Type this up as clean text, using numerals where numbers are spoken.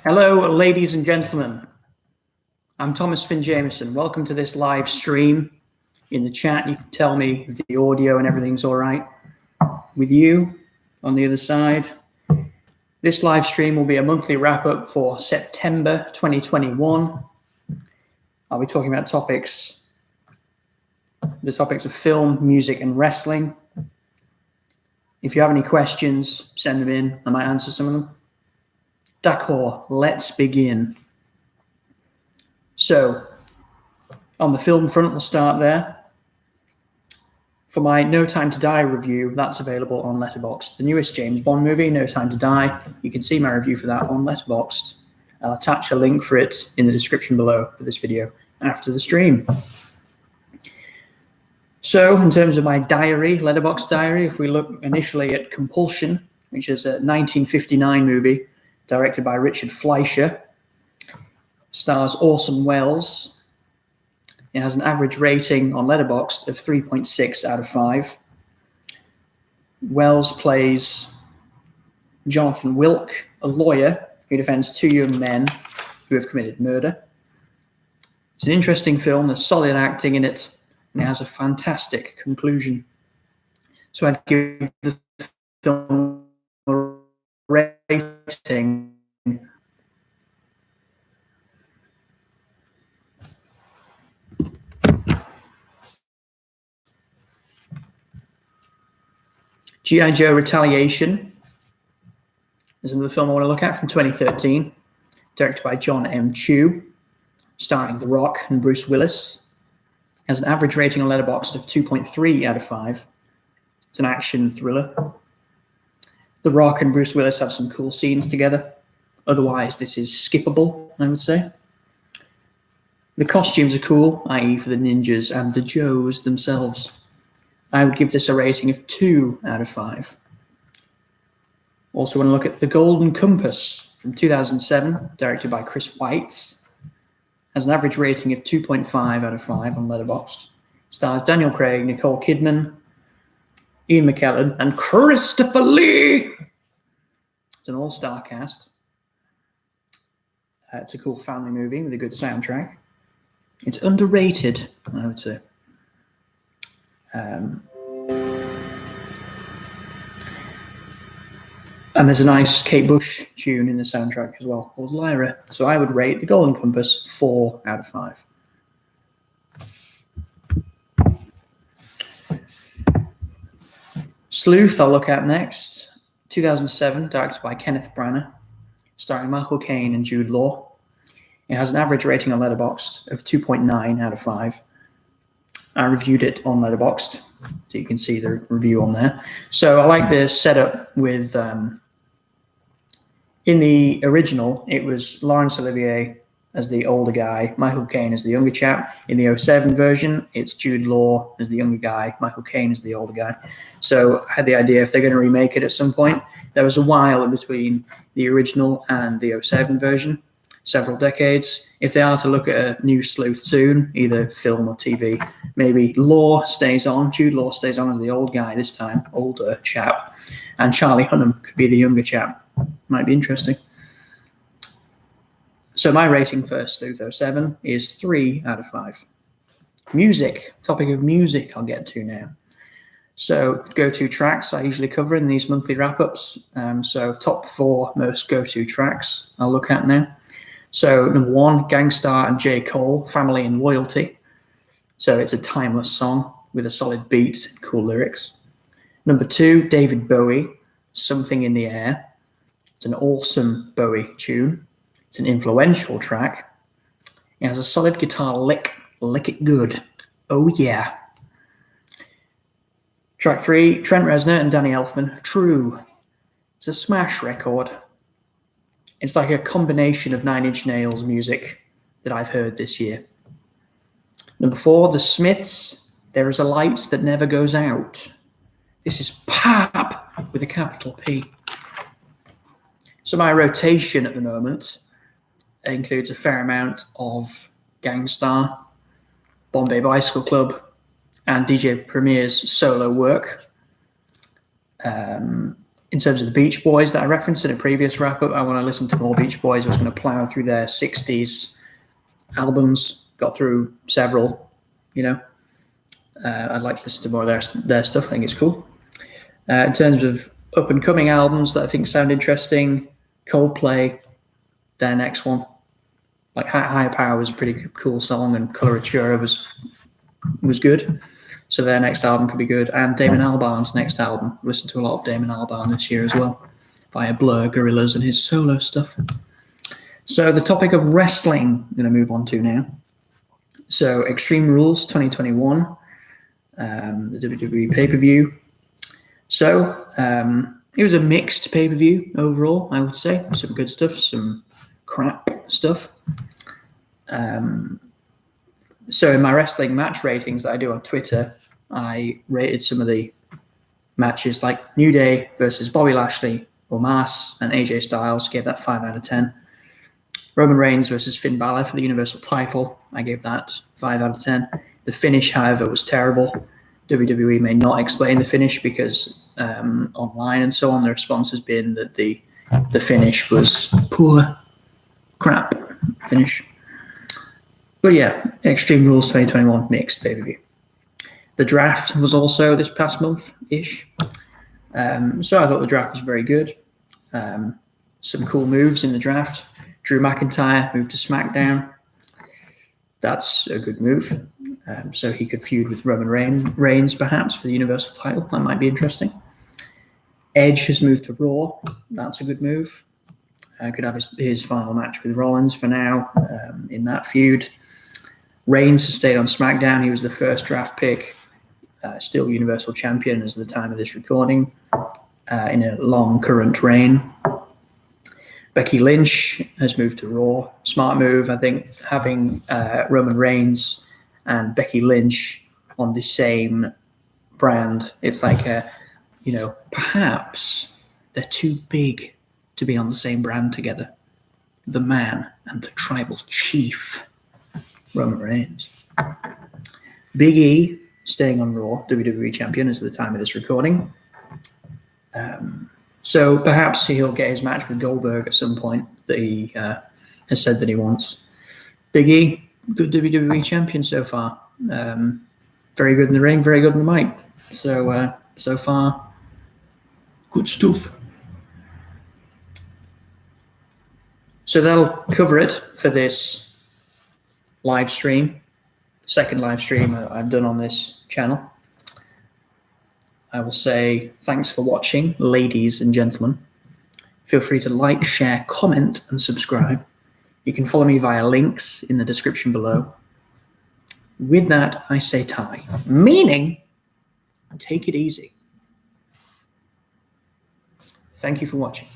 Hello, ladies and gentlemen. I'm Thomas Finn Jameson. Welcome to this live stream. In the chat, you can tell me if the audio and everything's all right with you on the other side. This live stream will be a monthly wrap-up for September 2021. I'll be talking about the topics of film, music, and wrestling. If you have any questions, send them in. I might answer some of them. D'accord, let's begin. So, on the film front, we'll start there. For my No Time to Die review, that's available on Letterboxd. The newest James Bond movie, No Time to Die. You can see my review for that on Letterboxd. I'll attach a link for it in the description below for this video after the stream. So, in terms of my diary, Letterboxd diary, if we look initially at Compulsion, which is a 1959 movie directed by Richard Fleischer, stars Orson Welles. It has an average rating on Letterboxd of 3.6 out of 5. Welles plays Jonathan Wilk, a lawyer who defends two young men who have committed murder. It's an interesting film, there's solid acting in it, and it has a fantastic conclusion. So I'd give the film a rating G.I. Joe Retaliation is another film I want to look at from 2013, directed by John M. Chu, starring The Rock and Bruce Willis. It has an average rating on Letterboxd of 2.3 out of 5. It's an action thriller. The Rock and Bruce Willis have some cool scenes together. Otherwise, this is skippable, I would say. The costumes are cool, i.e. for the ninjas and the Joes themselves. I would give this a rating of 2 out of 5. Also want to look at The Golden Compass from 2007, directed by Chris Weitz. Has an average rating of 2.5 out of 5 on Letterboxd. Stars Daniel Craig, Nicole Kidman, Ian McKellen, and Christopher Lee. It's an all-star cast. It's a cool family movie with a good soundtrack. It's underrated, I would say. And there's a nice Kate Bush tune in the soundtrack as well, called Lyra. So I would rate The Golden Compass 4 out of 5. Sleuth I'll look at next. 2007, directed by Kenneth Branagh, starring Michael Caine and Jude Law. It has an average rating on Letterboxd of 2.9 out of 5. I reviewed it on Letterboxd, so you can see the review on there. So I like the setup with, in the original, it was Laurence Olivier as the older guy, Michael Caine as the younger chap. In the 07 version, it's Jude Law as the younger guy, Michael Caine as the older guy. So I had the idea if they're going to remake it at some point, there was a while in between the original and the 07 version, several decades. If they are to look at a new Sleuth soon, either film or TV, maybe Law stays on, Jude Law stays on as the old guy this time, older chap, and Charlie Hunnam could be the younger chap. Might be interesting. So my rating for Sleuth 07 is 3 out of 5. Music, topic of music I'll get to now. So go-to tracks I usually cover in these monthly wrap-ups. So top 4 most go-to tracks I'll look at now. So number 1, Gang Starr and J. Cole, Family and Loyalty. So it's a timeless song with a solid beat and cool lyrics. Number 2, David Bowie, Something in the Air. It's an awesome Bowie tune. It's an influential track. It has a solid guitar lick it good. Oh yeah. Track 3, Trent Reznor and Danny Elfman, True. It's a smash record. It's like a combination of Nine Inch Nails music that I've heard this year. Number 4, The Smiths, There Is a Light That Never Goes Out. This is pop with a capital P. So my rotation at the moment includes a fair amount of Gang Starr, Bombay Bicycle Club, and DJ Premier's solo work. In terms of the Beach Boys that I referenced in a previous wrap-up, I want to listen to more Beach Boys. I was going to plow through their 60s albums, got through several, I'd like to listen to more of their stuff. I think it's cool. In terms of up-and-coming albums that I think sound interesting, Coldplay, their next one. Like Higher Power was a pretty cool song, and Coloratura was good. So their next album could be good. And Damon Albarn's next album. Listened to a lot of Damon Albarn this year as well, via Blur, Gorillaz, and his solo stuff. So the topic of wrestling, I'm going to move on to now. So Extreme Rules 2021, the WWE pay-per-view. So it was a mixed pay-per-view overall, I would say. Some good stuff, some crap stuff. So in my wrestling match ratings that I do on Twitter, I rated some of the matches like New Day versus Bobby Lashley, Omos, and AJ Styles. Gave that 5 out of 10. Roman Reigns versus Finn Balor for the Universal title. I gave that 5 out of 10. The finish, however, was terrible. WWE may not explain the finish because online and so on, the response has been that the finish was poor, crap finish. But yeah, Extreme Rules 2021 mixed pay-per-view. The draft was also this past month-ish. So I thought the draft was very good. Some cool moves in the draft. Drew McIntyre moved to SmackDown. That's a good move. So he could feud with Roman Reigns, perhaps, for the Universal title. That might be interesting. Edge has moved to Raw. That's a good move. Could have his final match with Rollins for now in that feud. Reigns has stayed on SmackDown. He was the first draft pick, still Universal Champion as of the time of this recording, in a long current reign. Becky Lynch has moved to Raw. Smart move, I think, having Roman Reigns and Becky Lynch on the same brand. It's like, perhaps they're too big to be on the same brand together. The man and the tribal chief, Roman Reigns. Big E staying on Raw, WWE Champion as of the time of this recording. So perhaps he'll get his match with Goldberg at some point that he has said that he wants. Big E, good WWE Champion so far. Very good in the ring, very good in the mic. So far, good stuff. So that'll cover it for this live stream, second live stream I've done on this channel. I will say thanks for watching, ladies and gentlemen. Feel free to like, share, comment, and subscribe. You can follow me via links in the description below. With that, I say tie, meaning take it easy. Thank you for watching.